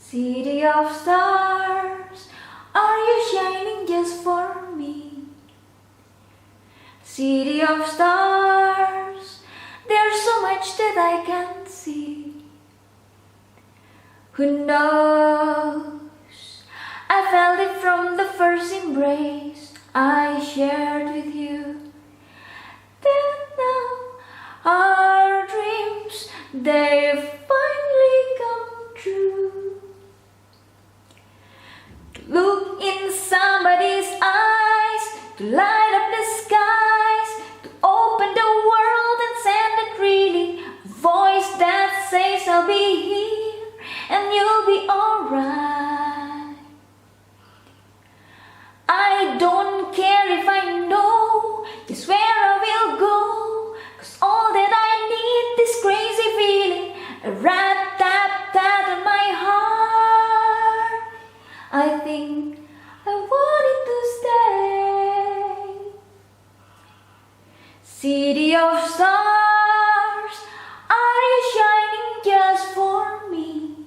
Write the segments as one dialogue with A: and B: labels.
A: City of stars, are you shining just for me? City of stars, there's so much that I can't see. Who knows? I felt it from the first embrace I shared with you. Then now our dreams, they've finally come true. To look in somebody's eyes, to light up the skies, to open the world and send a greeting, a voice that says I'll be here and you'll be alright. I don't care if I know just where I will go, 'cause all that I need, this crazy feeling, a rat-tat-tat on my heart. I think I want it to stay. City of stars, are you shining just for me?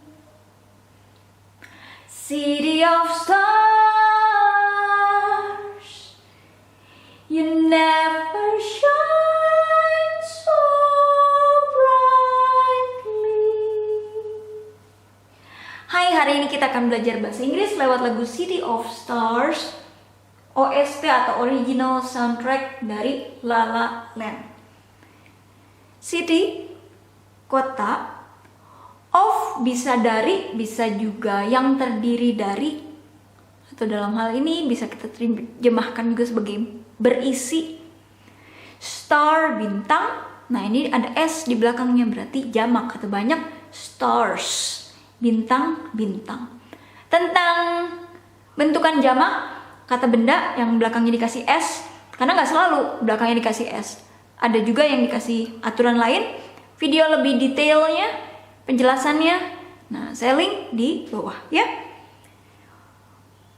A: City of stars, you never shine so brightly. Hai, hari ini kita akan belajar bahasa Inggris lewat lagu City of Stars, OST atau Original Soundtrack dari La La Land. City, kota. Of bisa dari, bisa juga yang terdiri dari, atau dalam hal ini bisa kita terjemahkan juga sebagai berisi. Star, bintang. Nah, ini ada S di belakangnya, berarti jamak atau banyak. Stars, bintang, bintang. Tentang bentukan jamak, kata benda yang belakangnya dikasih S, karena nggak selalu belakangnya dikasih S. Ada juga yang dikasih aturan lain. Video lebih detailnya, penjelasannya, nah saya link di bawah ya.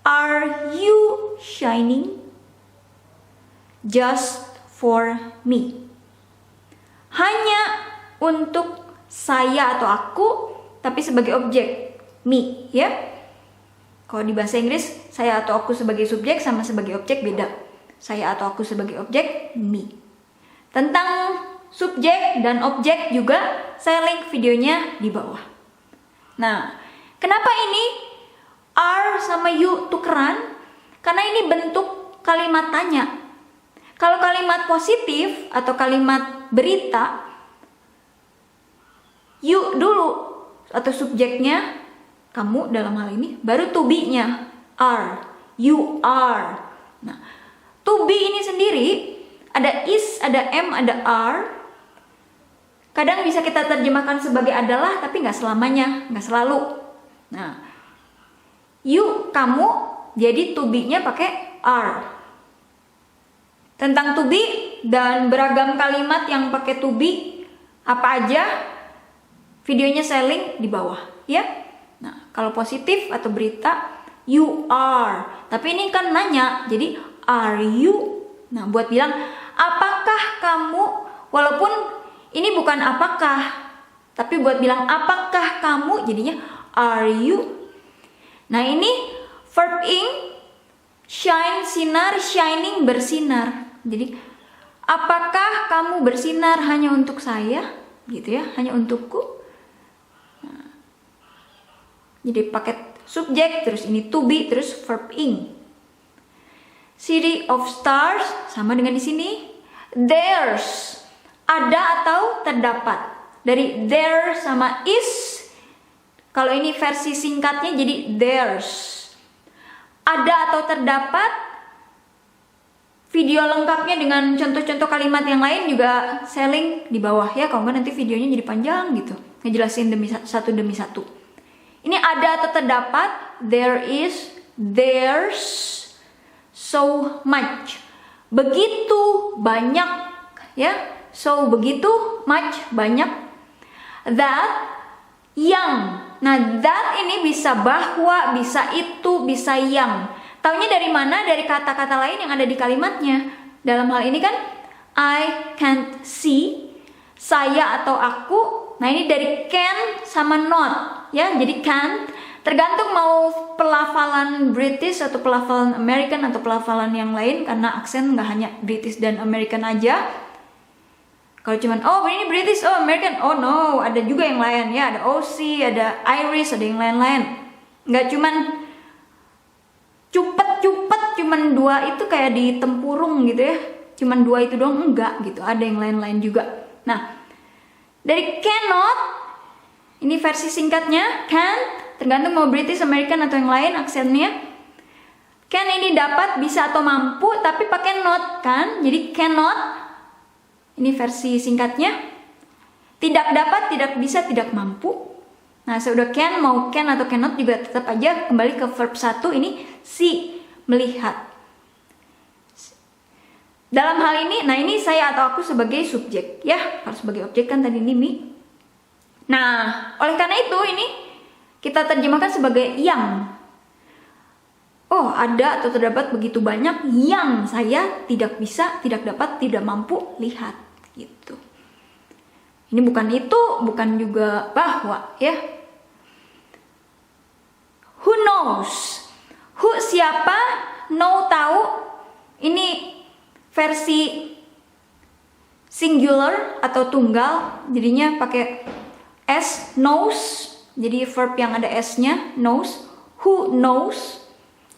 A: Are you shining just for me? Hanya untuk saya atau aku, tapi sebagai objek, me ya. Kalau di bahasa Inggris, saya atau aku sebagai subjek sama sebagai objek beda. Saya atau aku sebagai objek, me. Tentang subjek dan objek juga saya link videonya di bawah. Nah, kenapa ini are sama you tukeran? Karena ini bentuk kalimat tanya. Kalau kalimat positif atau kalimat berita, you dulu atau subjeknya, kamu dalam hal ini, baru to be-nya are, you are. Nah, to be ini sendiri ada is, ada am, ada are. Kadang bisa kita terjemahkan sebagai adalah, tapi nggak selamanya, nggak selalu. Nah, you, kamu, jadi to be-nya pakai are. Tentang to be dan beragam kalimat yang pakai to be, apa aja, videonya saya link di bawah, ya. Nah, kalau positif atau berita, you are. Tapi ini kan nanya, jadi are you? Nah, buat bilang, apakah kamu, walaupun ini bukan apakah, tapi buat bilang apakah kamu, jadinya are you? Nah, ini verb ing, shine, sinar, shining, bersinar. Jadi, apakah kamu bersinar hanya untuk saya? Gitu ya, hanya untukku. Nah, jadi paket subjek, terus ini to be, terus verb ing. City of stars, sama dengan di sini. There's, ada atau terdapat. Dari there sama is, kalau ini versi singkatnya jadi there's. Ada atau terdapat. Video lengkapnya dengan contoh-contoh kalimat yang lain juga saya link di bawah ya. Kalau nggak nanti videonya jadi panjang gitu, ngejelasin satu demi satu. Ini ada atau terdapat. There is, there's, so much. Begitu banyak ya. So, begitu, much, banyak. That, yang. Nah, that ini bisa bahwa, bisa itu, bisa yang. Taunya dari mana? Dari kata-kata lain yang ada di kalimatnya. Dalam hal ini kan, I can't see, saya atau aku. Nah, ini dari can sama not. Ya, jadi can't, Tergantung mau pelafalan British atau pelafalan American atau pelafalan yang lain, karena aksen nggak hanya British dan American aja. Kalau cuman oh ini British, oh American, oh no, ada juga yang lain ya, ada Aussie, ada Irish, ada yang lain-lain. Nggak cuman cupet cuman dua itu kayak di tempurung gitu ya, cuman dua itu doang, enggak gitu, ada yang lain-lain juga. Nah, dari cannot, ini versi singkatnya, can, tergantung mau British, American atau yang lain aksennya. Can ini dapat, bisa atau mampu, tapi pakai not kan, jadi cannot. Ini versi singkatnya. Tidak dapat, tidak bisa, tidak mampu. Nah, saya udah can, mau can atau cannot juga tetap aja kembali ke verb 1 ini see, melihat. Dalam hal ini, nah ini saya atau aku sebagai subjek ya, harus sebagai objek kan tadi ini me. Nah, oleh karena itu ini kita terjemahkan sebagai yang. Oh, ada atau terdapat begitu banyak yang saya tidak bisa, tidak dapat, tidak mampu lihat gitu. Ini bukan itu, bukan juga bahwa ya. Who knows? Who siapa? Know tahu. Ini versi singular atau tunggal, jadinya pakai s, knows. Jadi verb yang ada s-nya, knows. Who knows?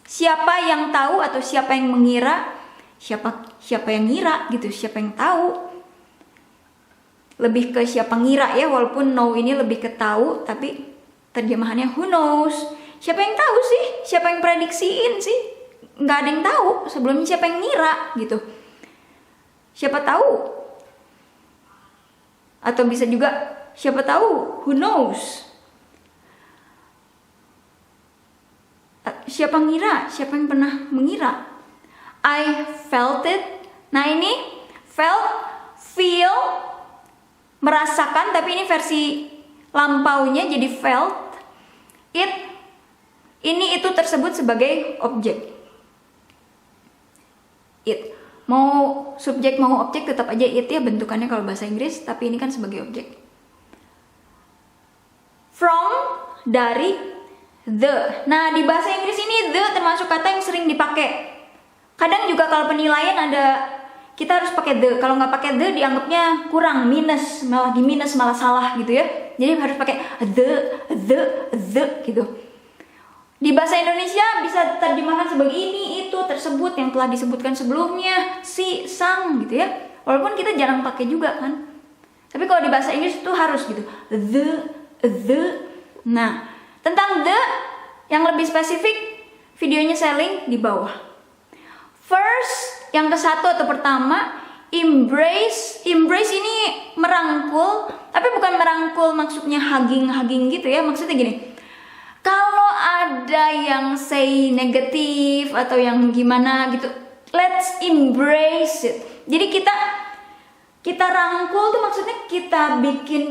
A: Siapa yang tahu atau siapa yang mengira? Siapa yang ngira gitu, siapa yang tahu. Lebih ke siapa ngira ya, walaupun know ini lebih ke tahu, tapi terjemahannya who knows. Siapa yang tahu sih? Siapa yang prediksiin sih? Nggak ada yang tahu sebelumnya, siapa yang ngira gitu. Siapa tahu? Atau bisa juga siapa tahu, who knows. Siapa ngira? Siapa yang pernah mengira? I felt it. Nah ini felt, feel, merasakan, tapi ini versi lampaunya jadi felt. It, ini itu tersebut sebagai objek. It, mau subjek mau objek tetap aja it ya bentukannya kalau bahasa Inggris, tapi ini kan sebagai objek. From, dari, the. Nah, di bahasa Inggris ini the termasuk kata yang sering dipakai. Kadang juga kalau penilaian ada kita harus pakai the. Kalau nggak pakai the dianggapnya kurang, minus, malah di minus malah salah gitu ya. Jadi harus pakai the gitu. Di bahasa Indonesia bisa terjemahkan sebagai ini, itu, tersebut, yang telah disebutkan sebelumnya, si, sang gitu ya. Walaupun kita jarang pakai juga kan. Tapi kalau di bahasa Inggris itu harus gitu. The. Nah, tentang the yang lebih spesifik, videonya saya link di bawah. First, yang ke satu atau pertama, embrace. Embrace ini merangkul, tapi bukan merangkul maksudnya hugging gitu ya. Maksudnya gini, kalau ada yang say negatif atau yang gimana gitu, let's embrace it. Jadi kita rangkul tuh maksudnya kita bikin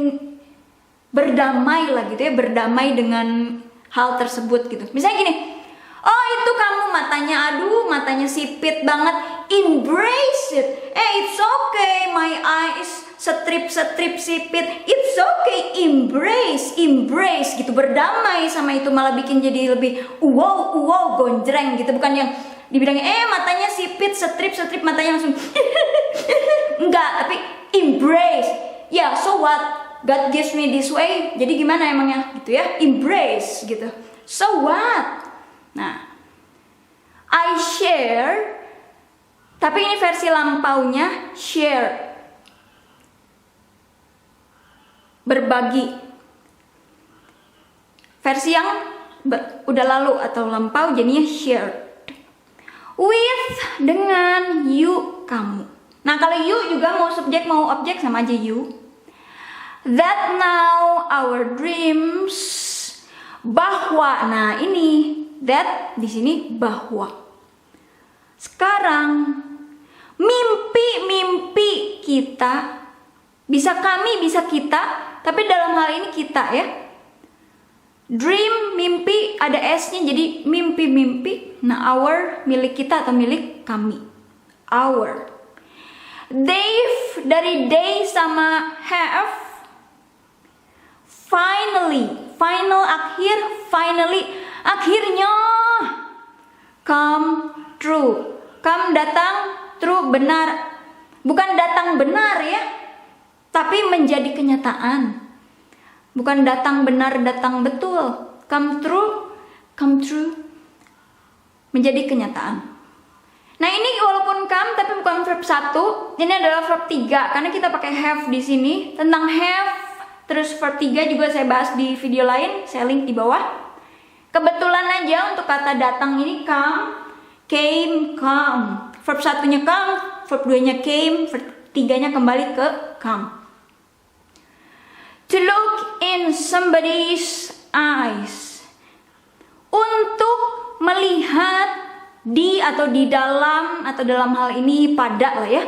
A: berdamai lah gitu ya, berdamai dengan hal tersebut gitu. Misalnya gini, oh itu kamu matanya, aduh matanya sipit banget, embrace it. It's okay, my eyes strip sipit, it's okay, embrace gitu, berdamai sama itu, malah bikin jadi lebih wow gonjreng gitu. Bukan yang dibilangnya matanya sipit strip matanya langsung enggak, tapi embrace ya. So what, God gives me this way, jadi gimana emangnya gitu ya, embrace gitu. So what? Nah, I share, tapi ini versi lampaunya share, berbagi. Versi yang udah lalu atau lampau jadinya shared. With, dengan, you, kamu. Nah kalau you juga mau subjek mau objek sama aja you. That now our dreams, bahwa. Nah ini that di sini bahwa. Sekarang mimpi kita, bisa kami, bisa kita, tapi dalam hal ini kita ya. Dream, mimpi, ada s-nya jadi mimpi. Nah our, milik kita atau milik kami. Our. They've, dari they sama have. Finally final, akhir, finally, akhirnya. Come true. Come datang, true benar. Bukan datang benar ya, tapi menjadi kenyataan. Bukan datang benar, datang betul. Come true, menjadi kenyataan. Nah ini walaupun come tapi bukan verb 1, ini adalah verb 3 karena kita pakai have di sini. Tentang have terus verb 3 juga saya bahas di video lain, saya link di bawah. Kebetulan aja untuk kata datang ini come, came, come. Verb 1-nya come, verb 2-nya came, verb 3-nya kembali ke come. To look in somebody's eyes. Untuk melihat di atau di dalam atau dalam hal ini pada lah ya.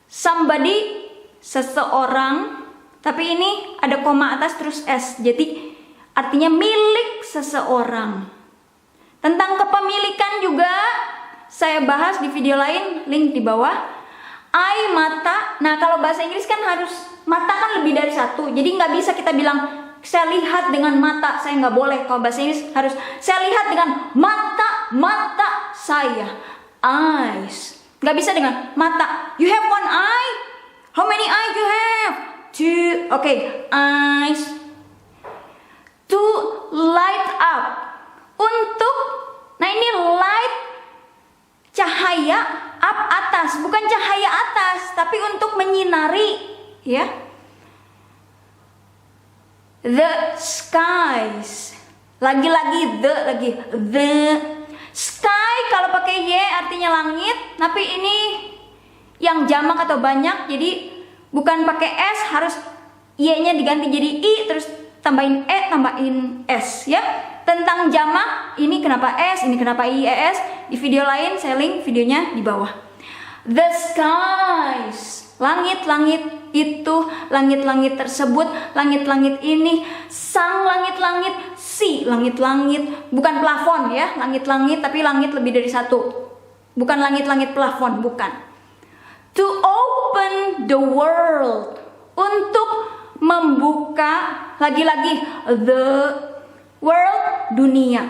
A: Somebody, seseorang, tapi ini ada koma atas terus s. Jadi artinya milik seseorang. Tentang kepemilikan juga saya bahas di video lain, link di bawah. Eye, mata. Nah kalau bahasa Inggris kan harus mata kan lebih dari satu. Jadi nggak bisa kita bilang saya lihat dengan mata, saya nggak boleh. Kalau bahasa Inggris harus saya lihat dengan mata saya. Eyes. Nggak bisa dengan mata. You have one eye? How many eyes you have? 2. Okay, eyes. To light up. Untuk, nah ini light, cahaya, up atas. Bukan cahaya atas, tapi untuk menyinari. Ya. The skies. Lagi-lagi the sky kalau pakai y artinya langit, tapi ini yang jamak atau banyak, jadi bukan pakai s, harus y-nya diganti jadi i, terus tambahin e, tambahin s ya. Tentang jamak ini kenapa s, ini kenapa i, es, di video lain saya link videonya di bawah. The skies, langit-langit itu, langit-langit tersebut, langit-langit ini, sang langit-langit, si langit-langit, bukan plafon ya, langit-langit tapi langit lebih dari satu, bukan langit-langit plafon, bukan. To open the world, untuk membuka, lagi-lagi the world, dunia.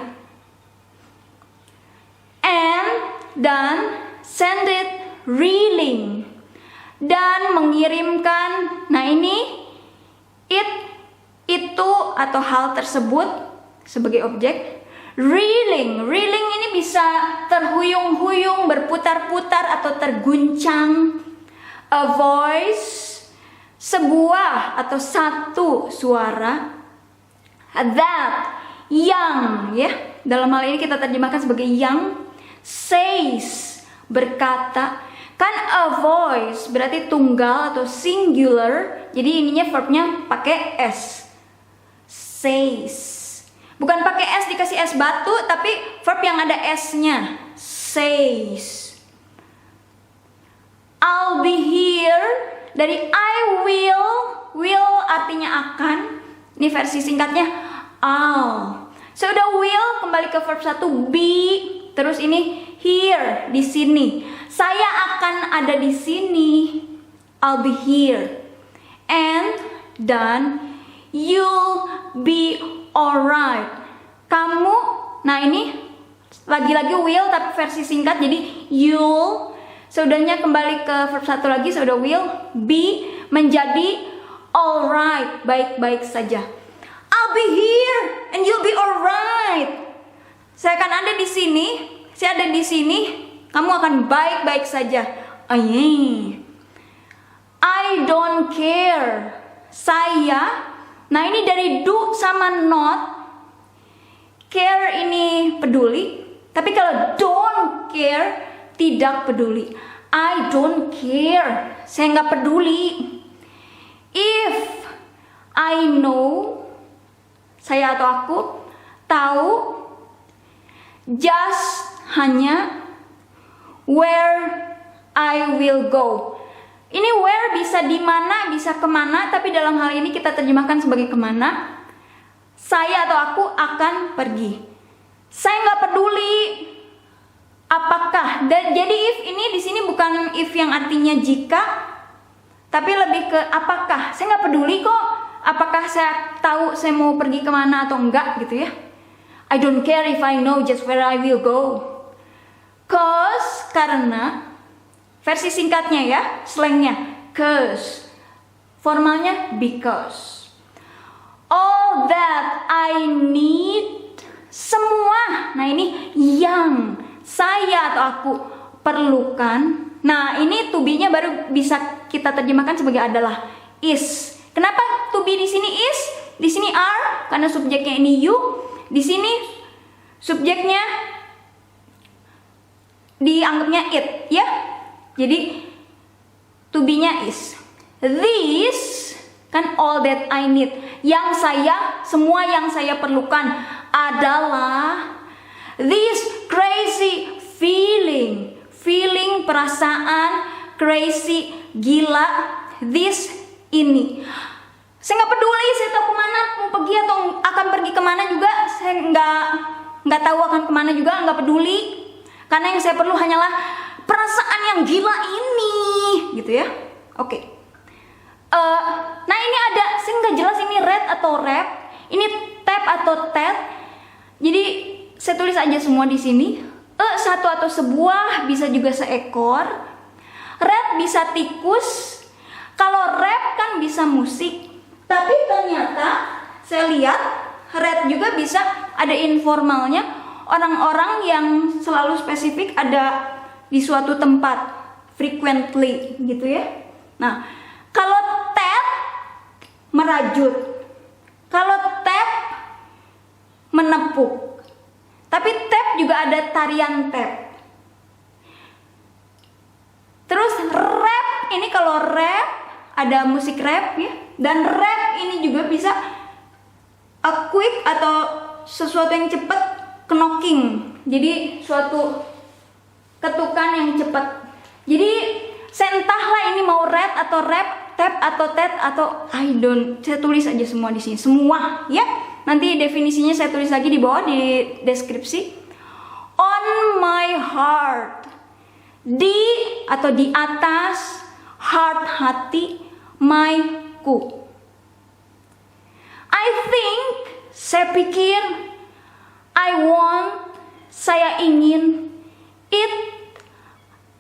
A: And dan send it reeling, dan mengirimkan. Nah ini it, itu atau hal tersebut sebagai objek. Reeling ini bisa terhuyung-huyung, berputar-putar atau terguncang. A voice, sebuah atau satu suara. That, yang ya, dalam hal ini kita terjemahkan sebagai yang. Says, berkata. Kan a voice berarti tunggal atau singular, jadi ininya verbnya pakai s. Says. Bukan pakai s dikasih s batu, tapi verb yang ada s-nya. Says. I'll be here, dari I will artinya akan. Ini versi singkatnya I'll. Sudah will kembali ke verb 1 be, terus ini here, di sini. Saya akan ada di sini. I'll be here. And dan you'll be alright. Kamu, nah ini lagi-lagi will tapi versi singkat, jadi you'll. Saudanya kembali ke verb 1 lagi, sudah will be menjadi alright, baik-baik saja. I'll be here and you'll be alright. Saya akan ada di sini, saya ada di sini, kamu akan baik-baik saja. I don't care. Saya, nah ini dari do sama not. Care ini peduli, tapi kalau don't care tidak peduli. I don't care, saya nggak peduli. If I know, saya atau aku tahu. Just, hanya. Where I will go. Ini where bisa di mana, bisa kemana, tapi dalam hal ini kita terjemahkan sebagai kemana. Saya atau aku akan pergi. Saya nggak peduli apakah. Dan jadi if ini di sini bukan if yang artinya jika, tapi lebih ke apakah. Saya nggak peduli kok apakah saya tahu saya mau pergi kemana atau enggak gitu ya. I don't care if I know just where I will go. Karena versi singkatnya ya, slangnya cause, formalnya because. All that I need, semua. Nah ini yang saya atau aku perlukan. Nah ini to be-nya baru bisa kita terjemahkan sebagai adalah is. Kenapa to be di sini is, di sini are? Karena subjeknya ini you, di sini subjeknya dianggapnya it, ya. Jadi to be-nya is. This kan all that I need. Yang saya, semua yang saya perlukan adalah this crazy feeling. Feeling, perasaan, crazy, gila, this, ini. Saya nggak peduli saya tahu kemana mau pergi atau akan pergi kemana juga, saya nggak tahu akan kemana juga, nggak peduli. Karena yang saya perlu hanyalah perasaan yang gila ini, gitu ya. Oke. Nah ini ada, saya nggak jelas ini red atau rap, ini tap atau tet. Jadi saya tulis aja semua di sini. Satu atau sebuah, bisa juga seekor. Red bisa tikus. Kalau rap kan bisa musik. Tapi ternyata saya lihat red juga bisa ada informalnya. Orang-orang yang selalu spesifik ada di suatu tempat, frequently gitu ya. Nah, kalau tap merajut. Kalau tap menepuk. Tapi tap juga ada tarian tap. Terus rap, ini kalau rap ada musik rap ya. Dan rap ini juga bisa quick atau sesuatu yang cepat, knocking. Jadi suatu ketukan yang cepat. Jadi saya entahlah ini mau rap atau rap, tap atau tet atau saya tulis aja semua di sini. Semua ya. Nanti definisinya saya tulis lagi di bawah di deskripsi. On my heart. Di atau di atas heart, hati, my ku. I think, saya pikir, I want, saya ingin,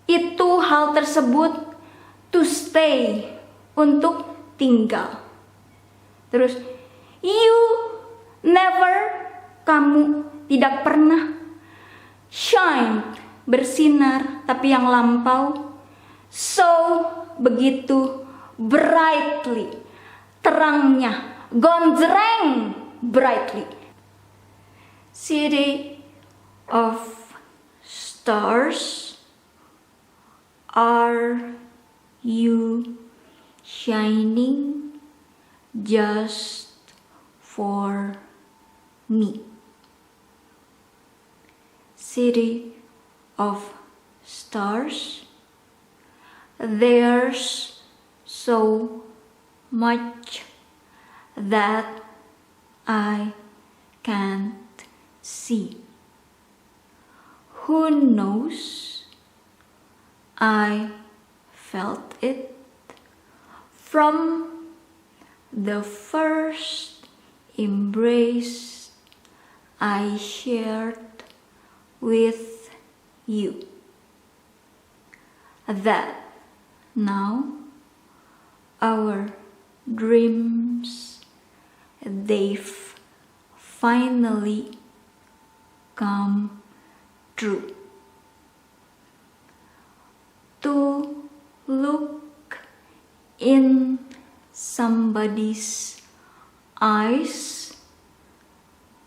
A: itu hal tersebut, to stay, untuk tinggal. Terus, you never, kamu tidak pernah, shine, bersinar tapi yang lampau, so, begitu, brightly, terangnya, gondreng, brightly. City of stars, are you shining just for me? City of stars, there's so much that I can't see. Who knows? I felt it from the first embrace I shared with you, that now our dreams, they've finally come true. To look in somebody's eyes,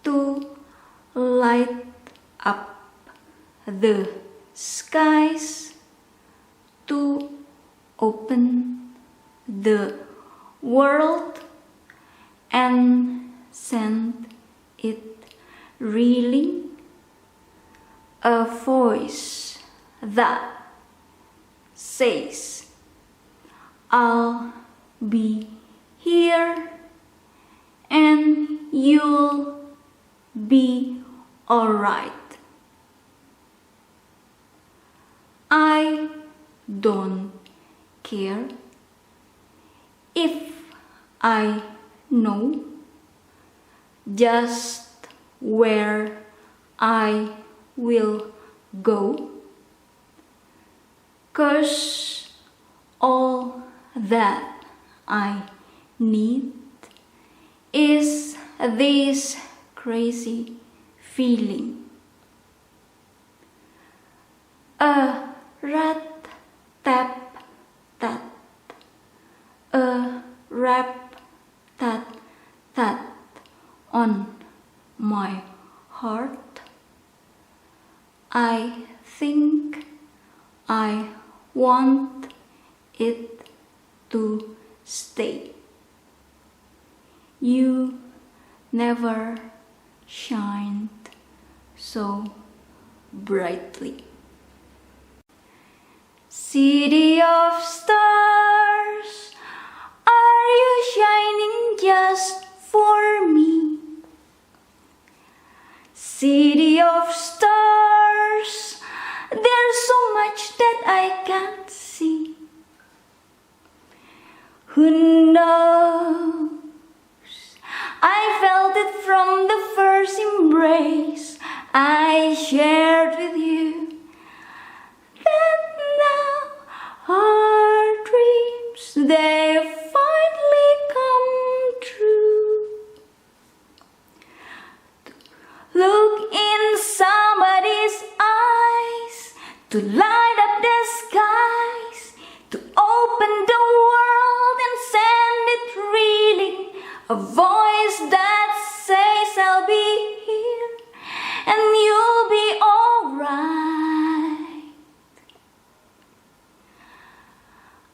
A: to light up the skies, to open the world and send it reeling, a voice that says, I'll be here and you'll be alright. I don't care if I know just where I will go, 'cause all that I need is this crazy feeling. A rat tap tat, a rap tat tat on my heart. I think I want it to stay. You never shined so brightly. City of stars, are you shining just for me? City of stars, there's so much that I can't see. Who knows? I felt it from the first embrace I shared with you, that now our dreams, they finally come true. Look in somebody's eyes, to light up the skies, to open the world and send it reeling. A voice that says I'll be here and you'll be alright.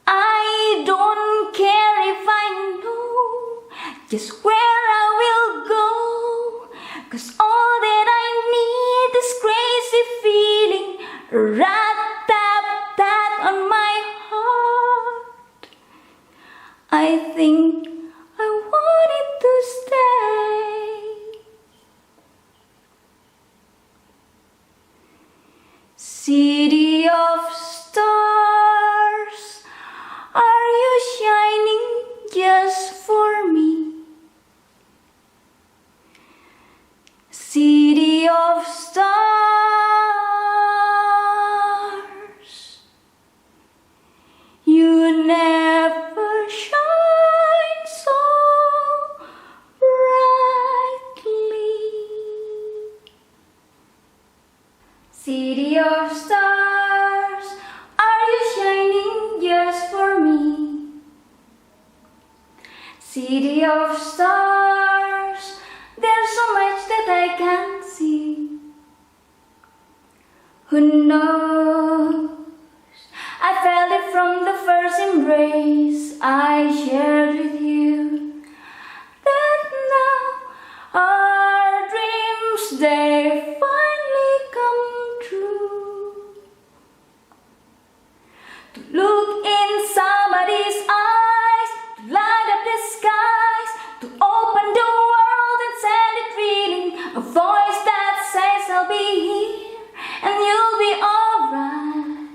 A: I don't care if I know just where I will go, 'cause all that I need is crazy feeling, a rat tap tat on my heart. I think I want it to stay. City of stars, are you shining just for me? City of stars, you never shine so brightly. City of stars, are you shining just for me? City of stars, there's so much that I can't see. Who knows? I felt it from the first embrace I shared with you, that now our dreams, they finally come true. To look in somebody's eyes, to light up the skies, to open the world and send it reeling. A voice that says I'll be here and you'll be alright.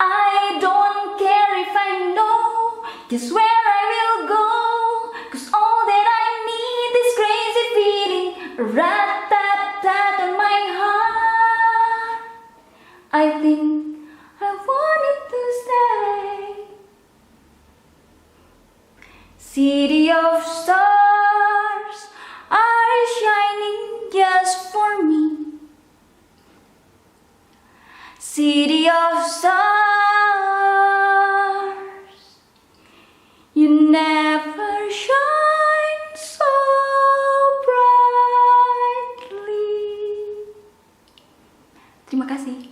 A: I don't care if I know just where I will go, 'cause all that I need is crazy feeling, a rat tap tat on my heart. I think I want it to stay. City of stars, are you shining just for me? City of stars, you never shine so brightly. Terima kasih.